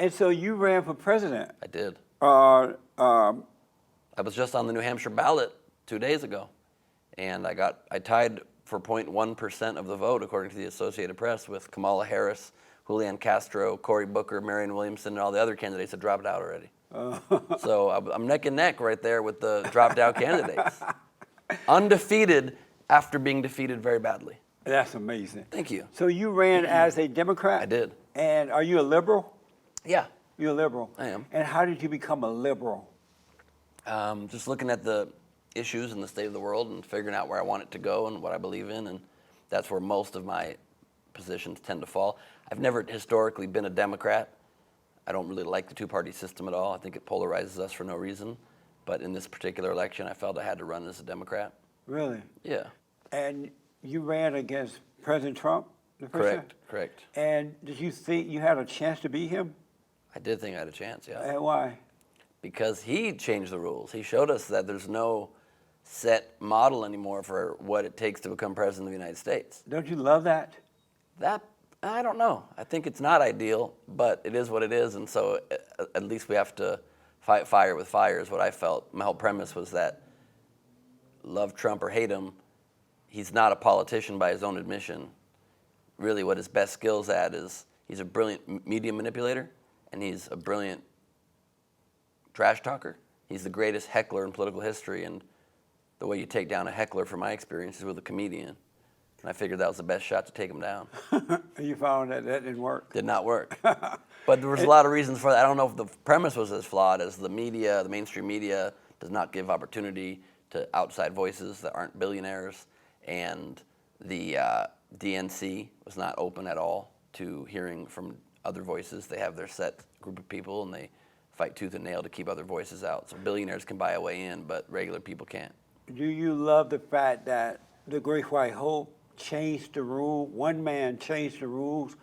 And so you ran for president. I did. Uh, I was just on the New Hampshire ballot 2 days ago, and I tied for 0.1% of the vote, according to the Associated Press, with Kamala Harris, Julian Castro, Cory Booker, Marianne Williamson, and all the other candidates that dropped out already. So I'm neck and neck right there with the dropped out candidates. Undefeated after being defeated very badly. That's amazing. Thank you. So you ran as a Democrat? I did. And are you a liberal? Yeah. You're a liberal? I am. And how did you become a liberal? Just looking at the issues and the state of the world and figuring out where I want it to go and what I believe in, and that's where most of my positions tend to fall. I've never historically been a Democrat. I don't really like the two-party system at all. I think it polarizes us for no reason. But in this particular election, I felt I had to run as a Democrat. Really? Yeah. And you ran against President Trump the first time? Correct. And did you think you had a chance to beat him? I did think I had a chance, yeah. And why? Because he changed the rules. He showed us that there's no set model anymore for what it takes to become president of the United States. Don't you love that? That, I don't know. I think it's not ideal, but it is what it is, and so at least we have to fight fire with fire is what I felt. My whole premise was that love Trump or hate him, he's not a politician by his own admission. Really what his best skills at is he's a brilliant media manipulator, and he's a brilliant trash talker. He's the greatest heckler in political history, and the way you take down a heckler, from my experience, is with a comedian. And I figured that was the best shot to take him down. You found that didn't work? Did not work. But there was a lot of reasons for that. I don't know if the premise was as flawed as the media, the mainstream media, does not give opportunity to outside voices that aren't billionaires, and the DNC was not open at all to hearing from other voices. They have their set group of people, and they fight tooth and nail to keep other voices out. So billionaires can buy a way in, but regular people can't. Do you love the fact that the Great White Hope changed the rule? One man changed the rules,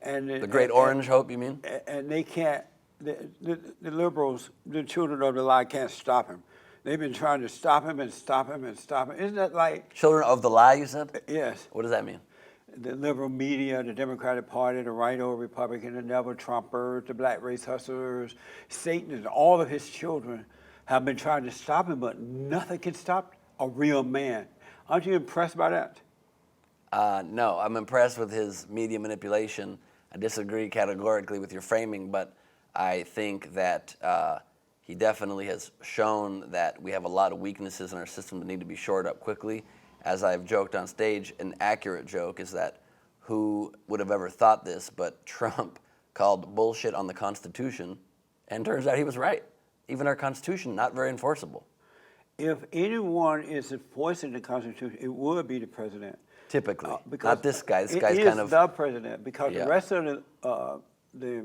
and The Great Orange Hope, you mean? And they can't. The liberals, the children of the lie, can't stop him. They've been trying to stop him and stop him and stop him. Isn't that like? Children of the lie, you said? Yes. What does that mean? The liberal media, the Democratic Party, the right-o Republican, the never Trumpers, the black race hustlers, Satan and all of his children have been trying to stop him, but nothing can stop a real man. Aren't you impressed by that? No, I'm impressed with his media manipulation. I disagree categorically with your framing, but I think that he definitely has shown that we have a lot of weaknesses in our system that need to be shored up quickly. As I've joked on stage, an accurate joke is that who would have ever thought this, but Trump called bullshit on the Constitution, and turns out he was right. Even our Constitution, not very enforceable. If anyone is enforcing the Constitution, it would be the president. Typically, not this guy. This guy's kind of the president, because Yeah. the rest of the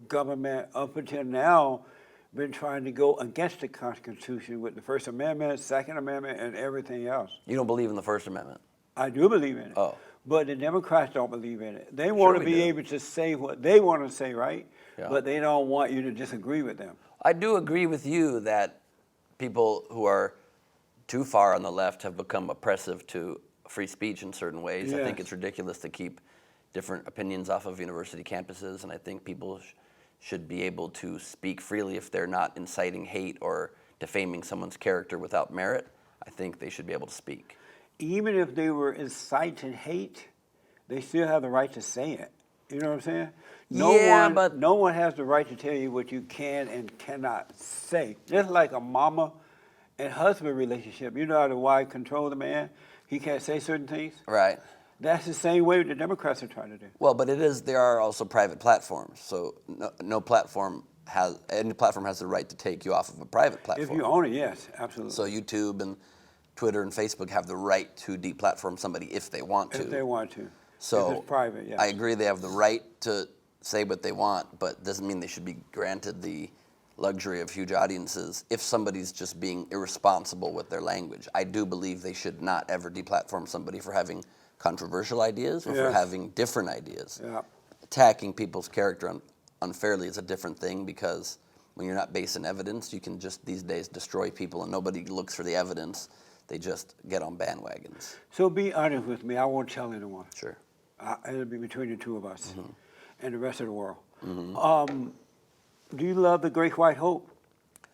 government up until now been trying to go against the Constitution with the First Amendment, Second Amendment, and everything else. You don't believe in the First Amendment? I do believe in it. Oh. But the Democrats don't believe in it. They want to we be do. able to say what they want to say, right? Yeah. But they don't want you to disagree with them. I do agree with you that people who are too far on the left have become oppressive to free speech in certain ways. I think Yes. it's ridiculous to keep different opinions off of university campuses, and I think people should be able to speak freely if they're not inciting hate or defaming someone's character without merit. I think they should be able to speak. Even if they were inciting hate, they still have the right to say it. You know what I'm saying? But no one has the right to tell you what you can and cannot say. Just like a mama and husband relationship. You know how the wife controls the man? He can't say certain things. Right. That's the same way the Democrats are trying to do. Well, but there are also private platforms, so any platform has the right to take you off of a private platform. If you own it, yes, absolutely. So YouTube and Twitter and Facebook have the right to deplatform somebody if they want to. If they want to. So if it's private, yes. I agree they have the right to say what they want, but doesn't mean they should be granted the luxury of huge audiences if somebody's just being irresponsible with their language. I do believe they should not ever deplatform somebody for having controversial ideas or for Yes. having different ideas. Yeah. Attacking people's character unfairly is a different thing, because when you're not based in evidence, you can just these days destroy people and nobody looks for the evidence. They just get on bandwagons. So be honest with me. I won't tell anyone. Sure. It'll be between the two of us. Mm-hmm. and the rest of the world. Mm-hmm. Do you love the Great White Hope,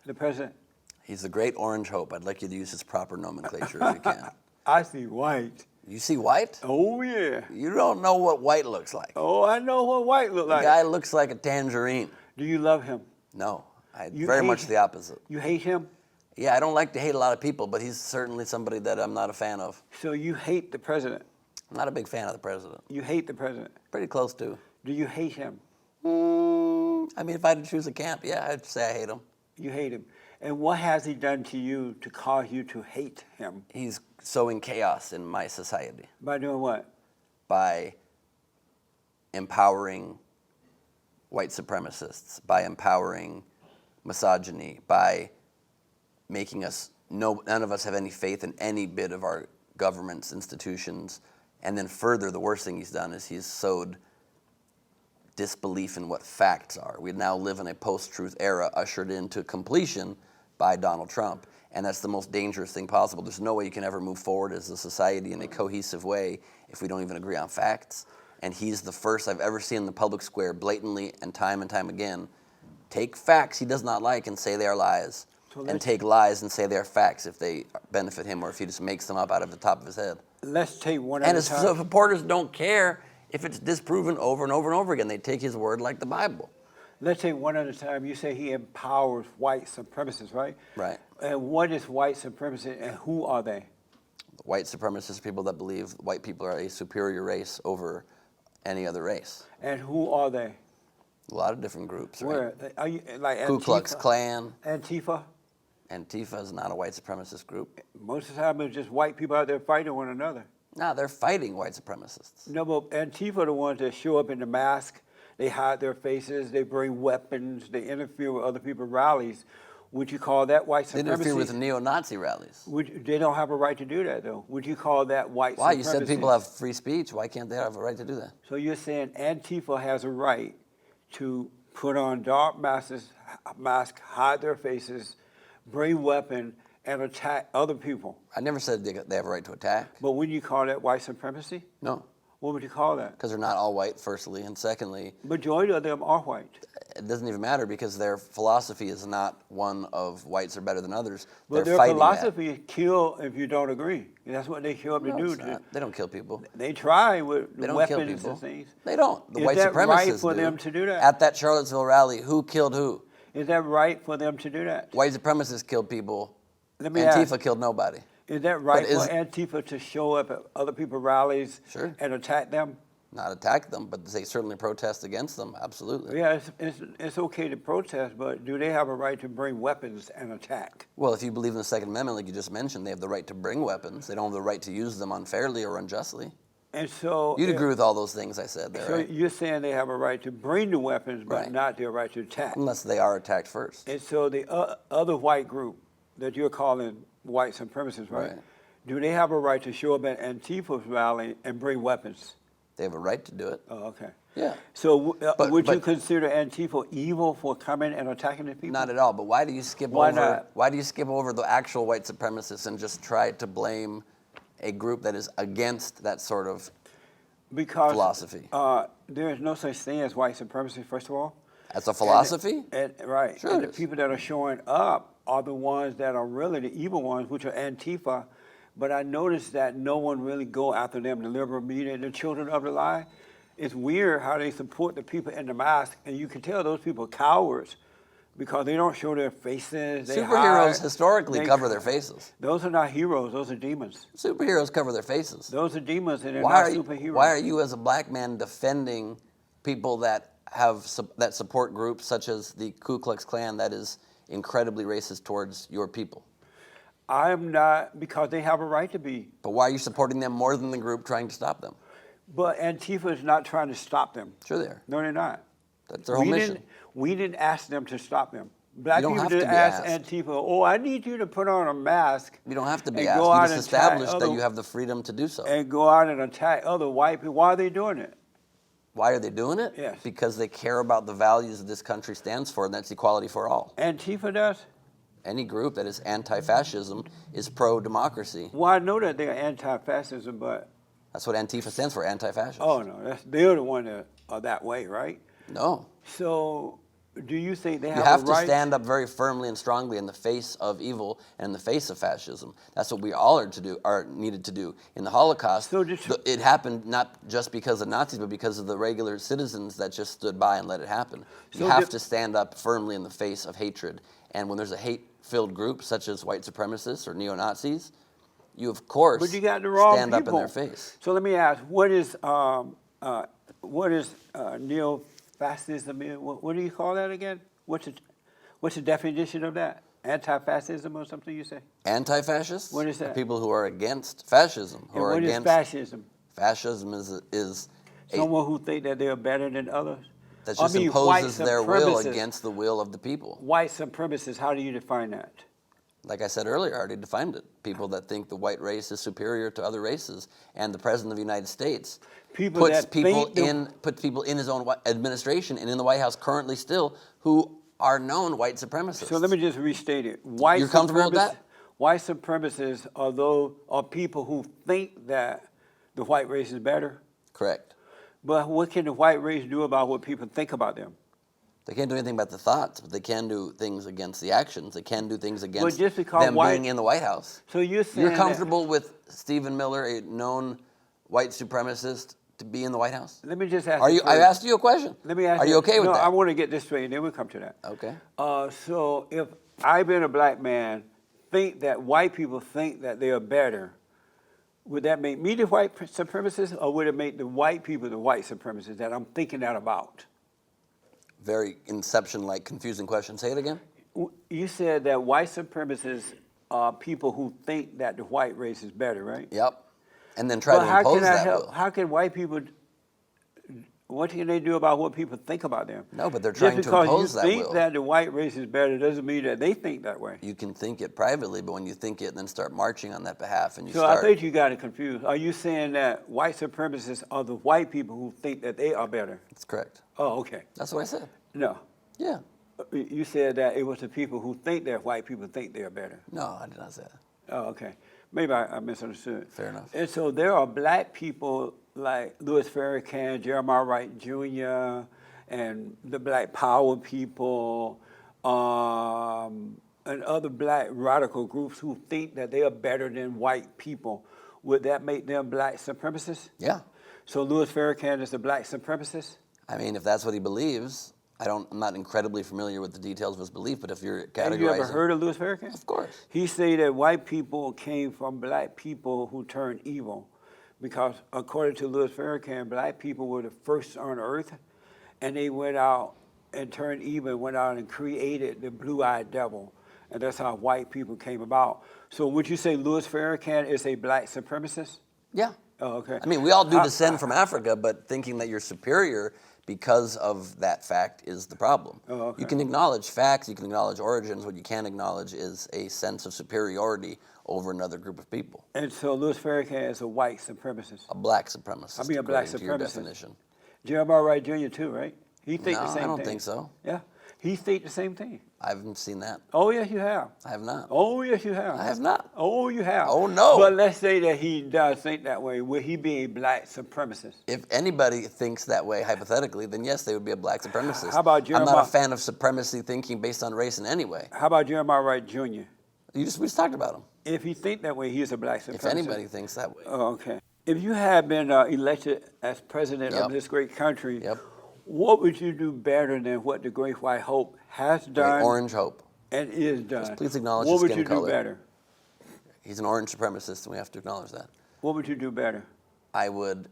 the president? He's the Great Orange Hope. I'd like you to use his proper nomenclature if you can. I see white. You see white? Oh, yeah. You don't know what white looks like. Oh, I know what white look The like. guy looks like a tangerine. Do you love him? No, You very hate much him? the opposite. You hate him? Yeah, I don't like to hate a lot of people, but he's certainly somebody that I'm not a fan of. So you hate the president? I'm not a big fan of the president. You hate the president? Pretty close to. Do you hate him? I mean, if I had to choose a camp, yeah, I'd say I hate him. You hate him. And what has he done to you to cause you to hate him? He's sowing chaos in my society By doing what? by empowering white supremacists, by empowering misogyny, by making us, none of us have any faith in any bit of our government's institutions. And then further, the worst thing he's done is he's sowed disbelief in what facts are. We now live in a post-truth era ushered into completion by Donald Trump, and that's the most dangerous thing possible. There's no way you can ever move forward as a society in a cohesive way if we don't even agree on facts. And he's the first I've ever seen in the public square blatantly and time again take facts he does not like and say they are lies, and take lies and say they are facts if they benefit him or if he just makes them up out of the top of his head. Let's take one And at a his time. supporters don't care if it's disproven over and over and over again. They take his word like the Bible. Let's take one at a time. You say he empowers white supremacists, right? Right. And what is white supremacy and who are they? White supremacists are people that believe white people are a superior race over any other race. And who are they? A lot of different groups, right? Where? Are you like Ku Antifa? Klux Klan. Antifa? Antifa is not a white supremacist group. Most of the time it's just white people out there fighting one another. No, they're fighting white supremacists. No, but Antifa are the ones that show up in the mask. They hide their faces. They bring weapons. They interfere with other people's rallies. Would you call that white They supremacy? interfere with neo-Nazi rallies. They don't have a right to do that, though. Would you call that white Why? supremacy? You said people have free speech. Why can't they have a right to do that? So you're saying Antifa has a right to put on dark masks, hide their faces, bring weapons, and attack other people. I never said they have a right to attack. But wouldn't you call that white supremacy? No, What would you call that? because they're not all white, firstly. And secondly, Majority of them are white. it doesn't even matter because their philosophy is not one of whites are better than others. But They're their fighting philosophy is kill if you don't agree. And that's what they show up that. to No, do. it's not. They don't kill people. They try with They don't kill weapons people. and things. They don't. The Is white that supremacists right for do. them to do that? At that Charlottesville rally, who killed who? Is that right for them to do that? White supremacists killed people. Let me Antifa ask, killed nobody. is that right is- for Antifa to show up at other people's rallies Sure. and attack them? Not attack them, but they certainly protest against them. Absolutely. Yeah, it's okay to protest, but do they have a right to bring weapons and attack? Well, if you believe in the Second Amendment, like you just mentioned, they have the right to bring weapons. They don't have the right to use them unfairly or unjustly. And so You'd agree with all those things I said there, So right? you're saying they have a right to bring the weapons, but Right. not their right to attack. Unless they are attacked first. And so the other white group that you're calling white supremacists, right? Right. Do they have a right to show up at Antifa's rally and bring weapons? They have a right to do it. Oh, okay. Yeah. So But- would you but- consider Antifa evil for coming and attacking the people? Not at all. But why do you skip Why over? not? Why do you skip over the actual white supremacists and just try to blame a group that is against that sort of Because philosophy? there is no such thing as white supremacy, first of all. As a philosophy? Right. Sure And it the is. people that are showing up are the ones that are really the evil ones, which are Antifa. But I noticed that no one really go after them, the liberal media, the children of the lie. It's weird how they support the people in the mask, and you can tell those people are cowards because they don't show their faces. They Superheroes hide. historically They- cover their faces. Those are not heroes. Those are demons. Superheroes cover their faces. Those are demons, and they're Why not are you, superheroes. why are you as a black man defending people that that support groups such as the Ku Klux Klan that is incredibly racist towards your people? I am not, because they have a right to be. But why are you supporting them more than the group trying to stop them? But Antifa is not trying to stop them. Sure they are. No, they're not. That's their whole mission. We didn't ask them to stop them. Black You don't people have to didn't be ask asked. Antifa, oh, I need you to put on a mask You don't have to be and asked. go You out just and attack established that other- you have the freedom to do so. and go out and attack other white people. Why are they doing it? Why are they doing it? Yes. Because they care about the values that this country stands for, and that's equality for all. Antifa does? Any group that is anti-fascism is pro-democracy. Well, I know that they're anti-fascism, but That's what Antifa stands for, anti-fascist. Oh no, they're the one that are that way, right? No. So, do you think they You have have a to right? stand up very firmly and strongly in the face of evil and in the face of fascism. That's what we all are needed to do. In the Holocaust, So just- it happened not just because of Nazis, but because of the regular citizens that just stood by and let it happen. You So have to stand up firmly in the face of hatred. And when there's a hate-filled group, such as white supremacists or neo-Nazis, you of course But you got the wrong stand people. up in their face. So let me ask, what is neo-fascism? What do you call that again? What's the definition of that? Anti-fascism or something you say? Anti-fascists What is are that? people who are against fascism, who And are what is against fascism? fascism is Someone who think that they're better than others? that I just mean, white imposes their will supremacists. against the will of the people. White supremacists, how do you define that? Like I said earlier, I already defined it. People that think the white race is superior to other races, and the President of the United States People puts that people think puts people in his own administration and in the White House currently still who are known white supremacists. So let me just restate it. You're comfortable with that? White supremacists are people who think that the white race is better. Correct. But what can the white race do about what people think about them? They can't do anything about the thoughts, but they can do things against the actions. They can do things against just because them being in the White House. So you're saying You're comfortable with Stephen Miller, a known white supremacist, to be in the White House? Let me just ask Are you you? I first. asked you a question. Let me ask Are you okay with no, that? I want to get this straight, and then we'll come to that. Okay. So if I, being a black man, think that white people think that they are better, would that make me the white supremacist, or would it make the white people the white supremacists that I'm thinking that about? Very Inception-like confusing question. Say it again. You said that white supremacists are people who think that the white race is better, right? Yep. And then try But to how impose can I that help? will. How can white people? What can they do about what people think about them? No, but they're trying to Just because impose you that think will. that the white race is better doesn't mean that they think that way. You can think it privately, but when you think it and then start marching on that behalf and you So start... I think you got it confused. Are you saying that white supremacists are the white people who think that they are better? That's correct. Oh, okay. That's what I said. No. Yeah. You said that it was the people who think that white people think they are better. No, I did not say that. Oh, okay. Maybe I misunderstood. Fair enough. And so there are black people like Louis Farrakhan, Jeremiah Wright Jr., and the Black Power people, and other black radical groups who think that they are better than white people. Would that make them black supremacists? Yeah. So Louis Farrakhan is a black supremacist? I mean, if that's what he believes, I'm not incredibly familiar with the details of his belief, but if you're categorizing... Have you ever heard of Louis Farrakhan? Of course. He said that white people came from black people who turned evil. Because according to Louis Farrakhan, black people were the first on earth, and they went out and turned evil, went out and created the blue-eyed devil. And that's how white people came about. So would you say Louis Farrakhan is a black supremacist? Yeah. Oh, okay. I mean, we all do descend from Africa, but thinking that you're superior because of that fact is the problem. Oh, okay. You can acknowledge facts, you can acknowledge origins. What you can't acknowledge is a sense of superiority over another group of people. And so Louis Farrakhan is a white supremacist. A black supremacist, I mean, a black according to your supremacist. definition. Jeremiah Wright Jr. too, right? He think No, the same thing. I don't think so. Yeah, he think the same thing. I haven't seen that. Oh, yes, you have. I have not. Oh, yes, you have. I have not. Oh, you have. Oh, no. But let's say that he does think that way. Would he be a black supremacist? If anybody thinks that way, hypothetically, then yes, they would be a black supremacist. How about I'm not Jeremiah- a fan of supremacy thinking based on race in any way. How about Jeremiah Wright Jr.? We just talked about him. If he think that way, he is a black supremacist. If anybody thinks that way. Oh, okay. If you had been elected as president Yep. of this great country, Yep. what would you do better than what the Great White Hope has done Great Orange Hope. and is done? please acknowledge what his would skin you color. do better? He's an orange supremacist, and we have to acknowledge that. What would you do better? I would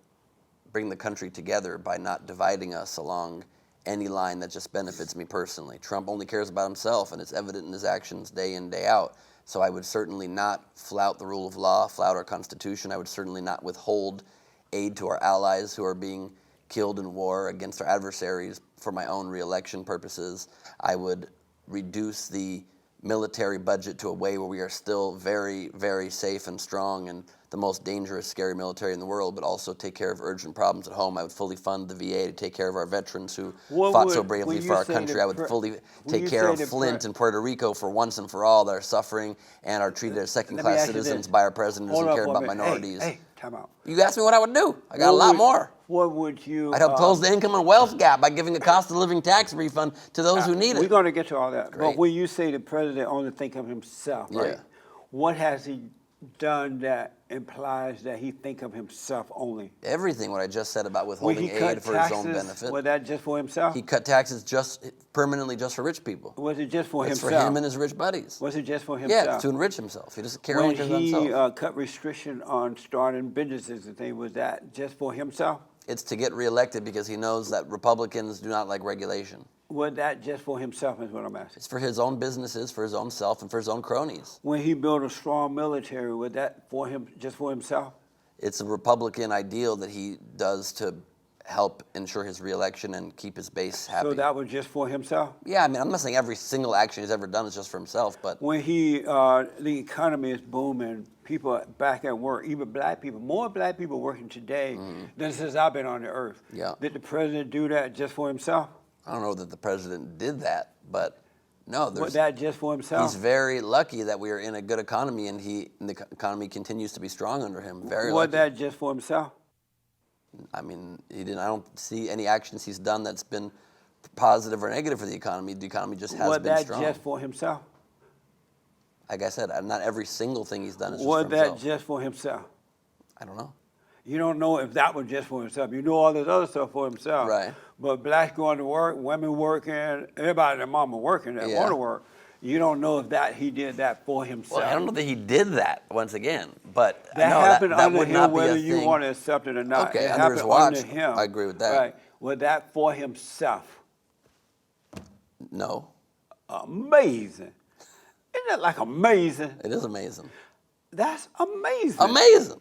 bring the country together by not dividing us along any line that just benefits me personally. Trump only cares about himself, and it's evident in his actions day in, day out. So I would certainly not flout the rule of law, flout our Constitution. I would certainly not withhold aid to our allies who are being killed in war against our adversaries for my own re-election purposes. I would reduce the military budget to a way where we are still very, very safe and strong and the most dangerous, scary military in the world, but also take care of urgent problems at home. I would fully fund the VA to take care of our veterans who fought so bravely for our country. I would fully take care of Flint and Puerto Rico for once and for all that are suffering and are treated as second-class citizens by our president who doesn't care about minorities. Hey, time out. You asked me what I would do. I got a lot more. What would you... I'd help close the income and wealth gap by giving a cost of living tax refund to those who need it. We're going to get to all that. Great. But when you say the president only think of himself, right? Yeah. What has he done that implies that he think of himself only? Everything what I just said about withholding aid for his own benefit. Was that just for himself? He cut taxes permanently just for rich people. Was it just for himself? It's for him and his rich buddies. Was it just for himself? Yeah, to enrich himself. He doesn't care only about himself. When he cut restriction on starting businesses and things, was that just for himself? It's to get reelected because he knows that Republicans do not like regulation. Was that just for himself is what I'm asking? It's for his own businesses, for his own self, and for his own cronies. When he built a strong military, was that for him, just for himself? It's a Republican ideal that he does to help ensure his reelection and keep his base happy. So that was just for himself? Yeah, I mean, I'm not saying every single action he's ever done is just for himself, but... When the economy is booming, people are back at work, even black people, more black people working today than since I've been on the earth. Yeah. Did the president do that just for himself? I don't know that the president did that, but no, Was that just for himself? He's very lucky that we are in a good economy and the economy continues to be strong under him. Very Was lucky. that just for himself? I mean, he didn't. I don't see any actions he's done that's been positive or negative for the economy. The economy just has been strong. Was that just for himself? Like I said, not every single thing he's done is just Was for himself. that just for himself? I don't know. You don't know if that was just for himself. You know all this other stuff for himself. Right. But blacks going to work, women working, everybody and their mama working that want to work. You don't know if he did that for himself. Well, I don't know that he did that once again, but that no, happened that under would him, not be whether a you thing. want to accept it or not. Okay, it under his happened watch, under him. I agree with that. Right. Was that for himself? No. Amazing. Isn't that like amazing? It is amazing. That's amazing. Amazing.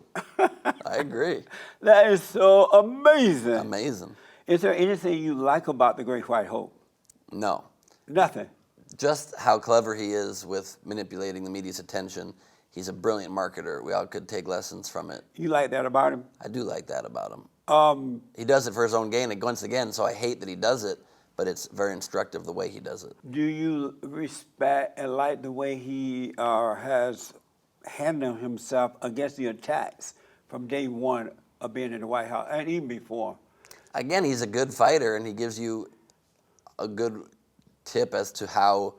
I agree. That is so amazing. Amazing. Is there anything you like about the Great White Hope? No. Nothing. Just how clever he is with manipulating the media's attention. He's a brilliant marketer. We all could take lessons from it. You like that about him? I do like that about him. He does it for his own gain, and once again, so I hate that he does it, but it's very instructive the way he does it. Do you respect and like the way he has handled himself against the attacks from day one of being in the White House, and even before? Again, he's a good fighter, and he gives you a good tip as to how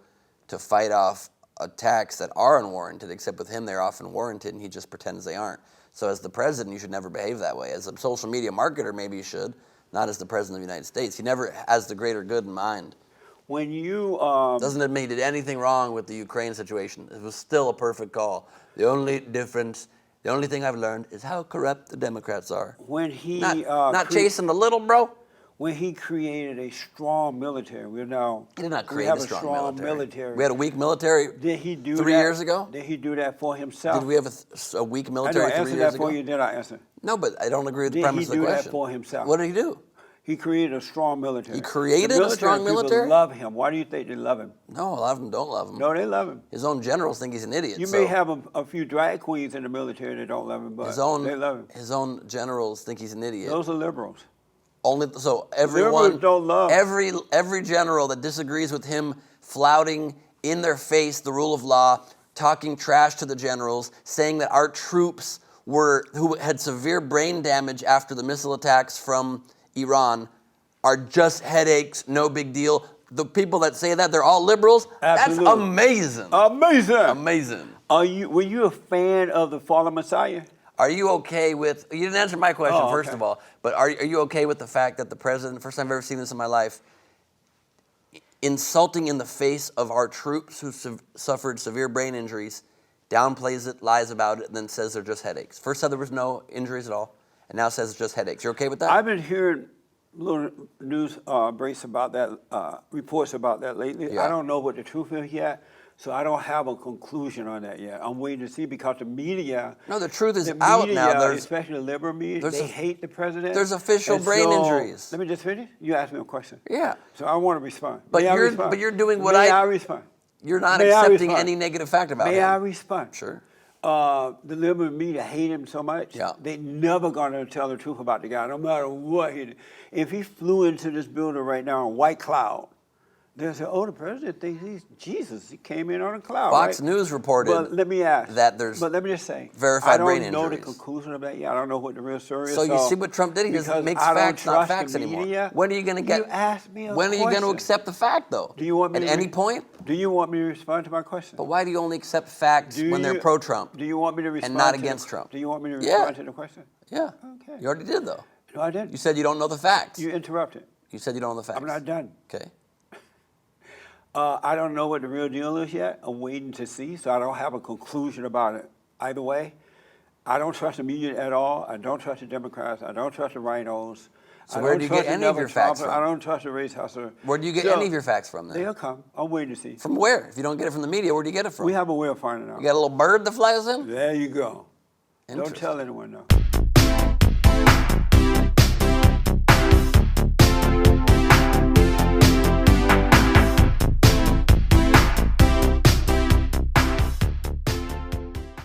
to fight off attacks that are unwarranted, except with him they're often warranted, and he just pretends they aren't. So as the president, you should never behave that way. As a social media marketer, maybe you should, not as the president of the United States. He never has the greater good in mind. When you... Doesn't admit he did anything wrong with the Ukraine situation. It was still a perfect call. The only difference, the only thing I've learned is how corrupt the Democrats are. When he... Not chasing the little, bro. When he created a strong military, He did not create a strong military. We had a weak military Did he do 3 years ago? Did he do that for himself? Did we have a weak military 3 years ago? I answered that for you, did I answer? No, but I don't agree with the premise of the question. Did he do that for himself? What did he do? He created a strong military. He created a strong military? People love him. Why do you think they love him? No, a lot of them don't love him. No, they love him. His own generals think he's an idiot. You may have a few drag queens in the military that don't love him, but they love him. His own generals think he's an idiot. Those are liberals. Everyone don't love. Every general that disagrees with him flouting in their face the rule of law, talking trash to the generals, saying that our troops who had severe brain damage after the missile attacks from Iran are just headaches, no big deal. The people that say that, they're all liberals. Absolutely. That's amazing. Amazing. Amazing. Were you a fan of the fallen Messiah? Are you okay with, you didn't answer my question first of all, but are you okay with the fact that the president, first time I've ever seen this in my life, insulting in the face of our troops who suffered severe brain injuries, downplays it, lies about it, and then says they're just headaches? First said there was no injuries at all, and now says it's just headaches. You're okay with that? I've been hearing little news breaks about that, reports about that lately. Yeah. I don't know what the truth is yet. So I don't have a conclusion on that yet. I'm waiting to see because the media... No, the truth is out now. Especially the liberal media, they hate the president. There's official brain injuries. Let me just finish. You asked me a question. Yeah. So I want to respond. But you're doing what May I respond? You're not accepting any negative fact about him. May I respond? Sure. the liberal media hate him so much, Yeah. they never gonna tell the truth about the guy, no matter what he did. If he flew into this building right now in white cloud, they'll say, oh, the president thinks he's Jesus. He came in on a cloud, Fox right? News reported But let me ask, that there's but let me just say, verified brain I don't know the injuries. conclusion of that yet. I don't know what the real story is. So you see what Trump did? He just because makes I don't facts not trust facts the anymore. media. When are you going to get? You asked me a when are you going to question. accept the fact, though? Do you want me at to any point? Do you want me to respond to my question? But why do you only accept facts when they're pro-Trump? Do you want me to respond and not to against Trump? Do you want me to Yeah. respond to the question? Yeah. Okay. You already did, though. No, I didn't. You said you don't know the facts. You interrupted. You said you don't know the facts. I'm not done. Okay. I don't know what the real deal is yet. I'm waiting to see, so I don't have a conclusion about it. Either way, I don't trust the media at all. I don't trust the Democrats. I don't trust the rhinos. So I where don't do you trust get the any of your facts Trumpers. from? I don't trust the race hustler. Where do you get So, any of your facts from, then? They'll come. I'm waiting to see. From where? If you don't get it from the media, where do you get it from? We have a way of finding out. You got a little bird that flies in? There you go. Don't Interesting. tell anyone, though.